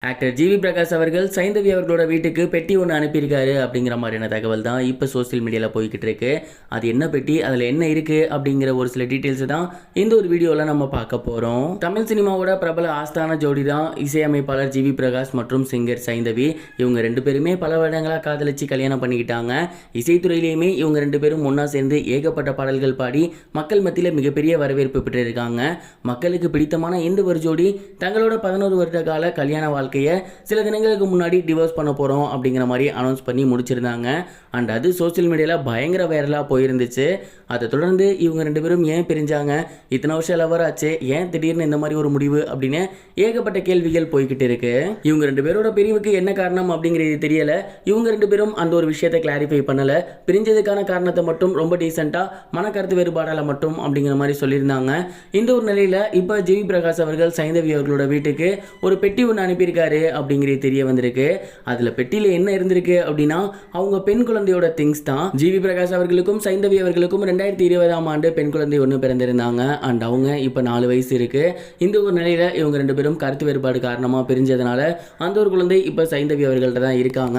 Actor GV Prakash அவர்கள் சைந்தவி அவர்களோட வீட்டுக்கு பெட்டி ஒன்று அனுப்பியிருக்காரு அப்படிங்கிற மாதிரியான தகவல் தான் இப்போ சோசியல் மீடியாவில் போய்கிட்டு இருக்கு. அது என்ன பெட்டி, அதில் என்ன இருக்குது அப்படிங்கிற ஒரு சில டீட்டெயில்ஸ் தான் இந்த ஒரு வீடியோவில் நம்ம பார்க்க போகிறோம். தமிழ் சினிமாவோட பிரபல ஆஸ்தான ஜோடி தான் இசையமைப்பாளர் ஜிவி பிரகாஷ் மற்றும் சிங்கர் சைந்தவி. இவங்க ரெண்டு பேருமே பல வருடங்களாக காதலிச்சு கல்யாணம் பண்ணிக்கிட்டாங்க. இசைத்துறையிலையுமே இவங்க ரெண்டு பேரும் ஒன்றா சேர்ந்து ஏகப்பட்ட பாடல்கள் பாடி மக்கள் மத்தியில் மிகப்பெரிய வரவேற்பு பெற்றிருக்காங்க. மக்களுக்கு பிடித்தமான இந்த ஒரு ஜோடி தங்களோட 11 வருட கால கல்யாண சில தினங்களுக்கு முன்னாடி டிவோர்ஸ் பண்ண போறோம் அப்படிங்கிற மாதிரி அனௌன்ஸ் பண்ணி முடிச்சிருந்தாங்க. அண்ட் அது சோசியல் மீடியாவில் பயங்கர வைரலாக போயிருந்துச்சு. அதை தொடர்ந்து இவங்க ரெண்டு பேரும் ஏன் பிரிஞ்சாங்க, இத்தனை வருஷம் லவர் ஆச்சு, ஏன் திடீர்னு இந்த மாதிரி ஒரு முடிவு அப்படின்னு ஏகப்பட்ட கேள்விகள் போய்கிட்டு இருக்கு. இவங்க ரெண்டு பேரோட பிரிவுக்கு என்ன காரணம் அப்படிங்கிறது தெரியல. இவங்க ரெண்டு பேரும் அந்த ஒரு விஷயத்தை கிளாரிஃபை பண்ணல. பிரிஞ்சதுக்கான காரணத்தை மட்டும் ரொம்ப டீசெண்டா மனக்கருத்து வேறுபாடால மட்டும் அப்படிங்கிற மாதிரி சொல்லியிருந்தாங்க. இந்த ஒரு நிலையில இப்ப ஜிவி பிரகாஷ் அவர்கள் சைந்தவி அவர்களோட வீட்டுக்கு ஒரு பெட்டி ஒன்று அனுப்பியிருக்காரு அப்படிங்கிறது தெரிய வந்திருக்கு. அதுல பெட்டியில என்ன இருந்திருக்கு அப்படின்னா அவங்க பெண் குழந்தையோட திங்ஸ் தான். ஜிவி பிரகாஷ் அவர்களுக்கும் சைந்தவி அவர்களுக்கும் 2020ஆம் ஆண்டு பெண் குழந்தை ஒன்று பிறந்திருந்தாங்க. அண்ட் அவங்க இப்ப 4 வயசு இருக்கு. இந்த ஒரு நிலையில இவங்க ரெண்டு பேரும் கருத்து வேறுபாடு காரணமா பிரிஞ்சதுனால அந்த ஒரு குழந்தை இப்ப சைந்தவி அவர்கள்ட்ட தான் இருக்காங்க.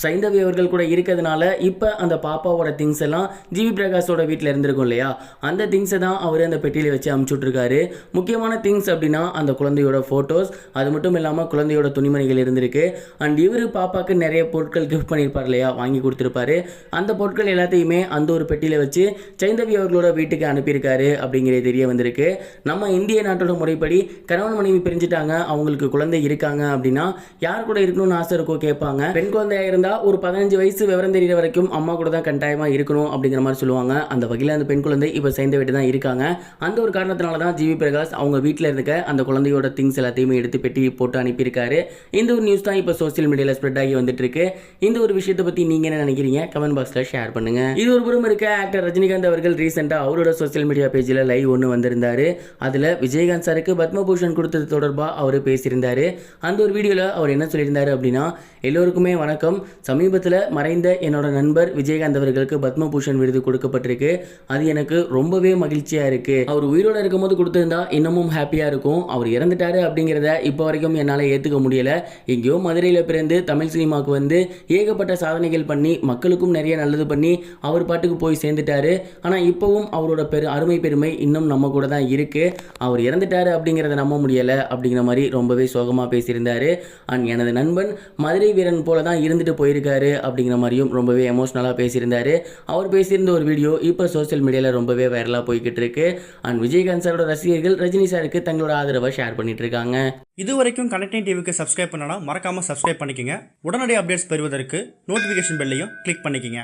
சைந்தவி அவர்கள் கூட இருக்கிறதுனால இப்ப அந்த பாப்பாவோட திங்ஸ் எல்லாம் ஜிவி பிரகாஷோட வீட்டில் இருந்திருக்கும் இல்லையா, அந்த திங்ஸை தான் அவர் அந்த பெட்டியில வச்சு அனுப்பிச்சுட்ருக்காரு. முக்கியமான திங்ஸ் அப்படின்னா அந்த குழந்தையோட போட்டோஸ், அது மட்டும் இல்லாமல் குழந்தையோட துணிமணிகள் இருந்திருக்கு. அண்ட் இவர் பாப்பாக்கு நிறைய பொருட்கள் கிஃப்ட் பண்ணியிருப்பார் இல்லையா, வாங்கி கொடுத்துருப்பாரு. அந்த பொருட்கள் எல்லாத்தையுமே அந்த ஒரு பெட்டியில் வச்சு சைந்தவி அவர்களோட வீட்டுக்கு அனுப்பியிருக்காரு அப்படிங்கிறது தெரிய வந்திருக்கு. நம்ம இந்திய நாட்டோட முறைப்படி கணவன் மனைவி பிரிஞ்சுட்டாங்க, அவங்களுக்கு குழந்தை இருக்காங்க அப்படின்னா யார் கூட இருக்கணும்னு ஆசை இருக்கோ கேட்பாங்க. பெண் குழந்தையா இருந்தா ஒரு 15 வயசு விவரம் தெரிகிற வரைக்கும் அம்மா கூட தான் கட்டாயமா இருக்கணும் அப்படிங்கிற மாதிரி சொல்லுவாங்க. அந்த வகையில் அந்த பெண் குழந்தை இப்போ சைந்தவி தான் இருக்காங்க. அந்த ஒரு காரணத்தினால தான் ஜிவி பிரகாஷ் அவங்க வீட்டில் இருக்க அந்த குழந்தையோட திங்ஸ் எல்லாத்தையுமே எடுத்து பெட்டி போட்டு அனுப்பியிருக்காரு. இந்த ஒரு நியூஸ் தான் இப்போ சோசியல் மீடியாவில் ஸ்ப்ரெட் ஆகி வந்துட்டு இருக்கு. இந்த ஒரு விஷயத்தை பத்தி நீங்க என்ன நினைக்கிறீங்க, கமெண்ட் பாக்ஸ்ல ஷேர் பண்ணுங்க. இது ஒரு புறம் இருக்க ஆக்டர் ரஜினிகாந்த் அவர்கள் ரீசெண்டா அவரோட சோசியல் மீடியா பேஜ்ல லைவ் ஒன்று வந்திருந்தாரு. அதுல விஜயகாந்த் சாருக்கு பத்மபூஷன் கொடுத்தது தொடர்பா அவர் பேசியிருந்தாரு. அந்த ஒரு வீடியோல அவர் என்ன சொல்லியிருந்தாரு அப்படின்னா, எல்லோருக்குமே வணக்கம். சமீபத்தில் மறைந்த என்னோட நண்பர் விஜயகாந்த் அவர்களுக்கு பத்மபூஷன் விருது கொடுக்கப்பட்டிருக்கு. அது எனக்கு ரொம்பவே மகிழ்ச்சியா இருக்கு. அவர் உயிரோட இருக்கும் போது கொடுத்திருந்தா இன்னமும் ஹாப்பியா இருக்கும். அவர் இறந்துட்டாரு அப்படிங்கிறத இப்போ வரைக்கும் என்னால் ஏற்றுக்க முடியல. எங்கேயோ மதுரையில் பிறந்து தமிழ் சினிமாவுக்கு வந்து ஏகப்பட்ட சாதனைகள் பண்ணி மக்களுக்கும் நிறைய நல்லது பண்ணி அவர் பாட்டுக்கு போய் சேர்ந்துட்டாரு. ஆனால் இப்போவும் அவரோட அருமை பெருமை இன்னும் நம்ம கூட தான் இருக்கு. அவர் இறந்துட்டாரு அப்படிங்கிறத நம்ப முடியலை அப்படிங்கிற மாதிரி ரொம்பவே சோகமாக பேசியிருந்தாரு. அண்ட் எனது நண்பன் மதுரை வீரன் போல தான் இருந்துட்டு போயிருக்காரு அப்படிங்கிற மாதிரியும் ரொம்பவே எமோஷனலாக பேசியிருந்தாரு. அவர் பேசியிருந்த ஒரு வீடியோ இப்போ சோசியல் மீடியாவில் ரொம்பவே வைரலாக போய்கிட்டு இருக்கு. அண்ட் விஜயகாந்த் சாரோட ரசிகர்கள் ரஜினி சாருக்கு தங்களோட ஆதரவை ஷேர் பண்ணிட்டு இருக்காங்க. இது வரைக்கும் கனெக்டிங் டிவிக்கு சப்ஸ்கிரைப் பண்ணனா மறக்காம சப்ஸ்கிரைப் பண்ணிக்கங்க. உடனடி அப்டேட்ஸ் பெறுவதற்கு நோட்டிஃபிகேஷன் பெல்லையும் கிளிக் பண்ணிக்கங்க.